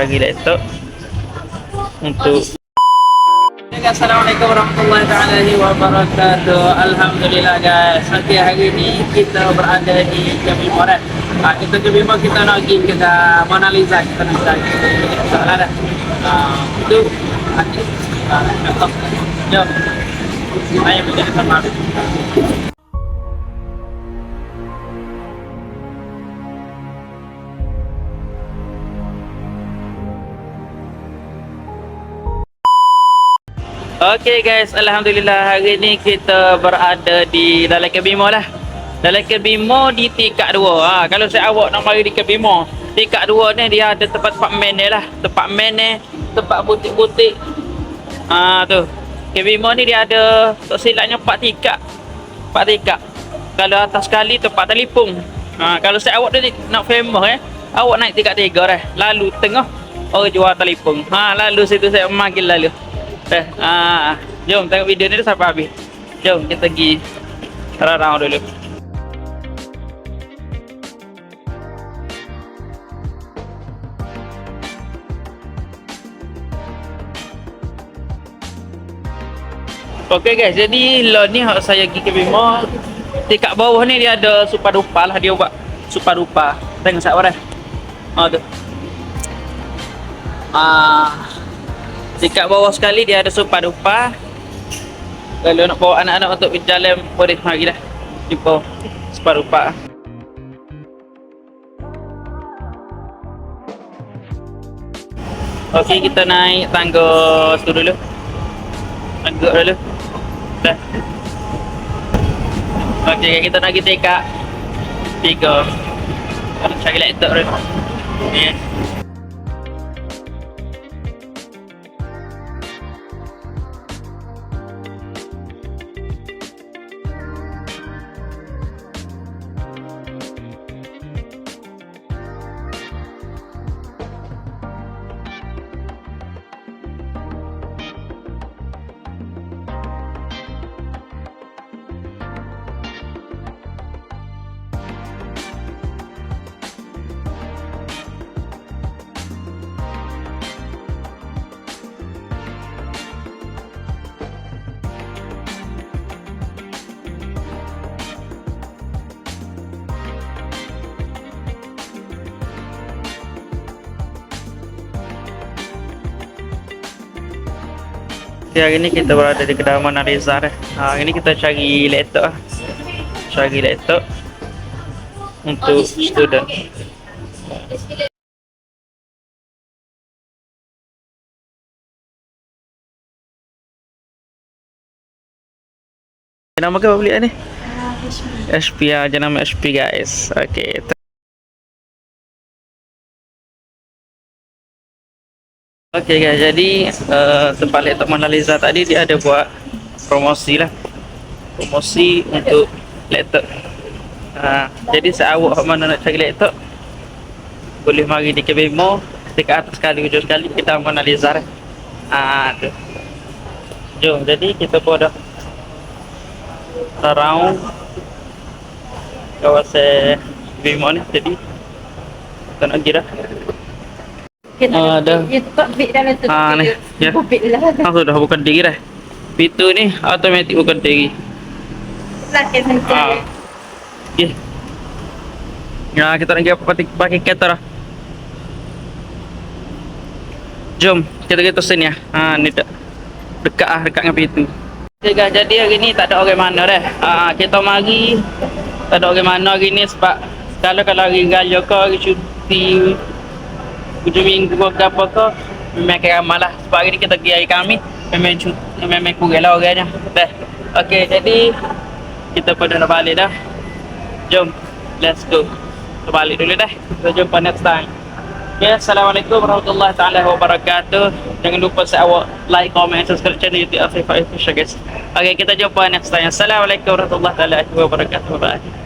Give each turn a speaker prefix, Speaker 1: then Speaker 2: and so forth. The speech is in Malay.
Speaker 1: Bagi laptop untuk
Speaker 2: Assalamualaikum warahmatullahi taala wabarakatuh. Alhamdulillah guys. Okey, hari ni kita berada di Kebimo kan. Kita Kebimo, kita nak pergi ke Mona Lisa, kita nak cari soalan dah. Itu okey. Jom. Ayo kita sama.
Speaker 1: Okey guys, alhamdulillah hari ni kita berada di dalam Kebimo lah. Dalam Kebimo di tingkat 2. Kalau saya awak nak mari di Kebimo, tingkat 2 ni dia ada tempat-tempat main dia lah. Tempat main ni, tempat butik-butik. Tu. Kebimo ni dia ada tak silapnya 4 tingkat. 4 tingkat. Kalau atas sekali tempat telefon. Kalau saya awak ni nak famous awak naik tingkat 3 dah. Lalu tengah orang jual telefon. Lalu situ saya memanggil lalu. Jom tengok video ni sampai habis. Jom kita pergi round dulu. Okey guys, jadi lot ni hak saya pergi ke Bima. Dekat bawah ni dia ada super dupa lah, dia buat super dupa. Tengok sat dah. Tu. Dekat bawah sekali dia ada super dupa. Kalau nak bawa anak-anak untuk berjalan boleh mari dah. Jumpa super dupa. Okey, kita naik tangga tu dulu. Agak dulu. Dah. Okey, kita nak pergi tingkat 3. Cari laptop dulu. Ni. Okay, hari ni kita berada di kedai Mona Lisa dah. Hari ni kita cari laptop lah. Cari laptop untuk student. Nama ke apa beli ni? HP ya, nama HP guys. Okay. Okey guys, jadi tempat laptop Mona Lisa tadi dia ada buat promosi lah. Promosi untuk laptop. Jadi seawak mana nak cari laptop boleh mari di Kebimo, dekat atas sekali, hujung sekali kita Mona Lisa lah. Tu. Jom, jadi kita pun dah around kawasan Kebimo ni, jadi kita nak pergi dah. Dah.
Speaker 2: Ya tak bit dalam tu.
Speaker 1: Ni. Ya. Sudah bukan diri dah. Pintu ni automatik bukan diri.
Speaker 2: Lagi nanti.
Speaker 1: Okey. Ya, kita nak pergi pakai kereta dah. Jom, kita sini ya. Ni dekat dengan pintu. Okey guys, jadi hari ni tak ada orang mana dah. Kita mari tak ada orang mana hari ni sebab kalau hari raya ke hari cuti hujung minggu ke apa ke memang akan ramai lah. Sebab hari ni kita pergi hari kami memang kurang lah orangnya dah. Okey, jadi kita pada nak balik dah. Jom, let's go. Kita balik dulu dah. Kita jumpa next time. Okay, Assalamualaikum warahmatullahi taala wabarakatuh. Jangan lupa awak like, comment, subscribe channel YouTube Afif Official guys. Okey, kita jumpa next time. Assalamualaikum warahmatullahi taala wabarakatuh. Bye.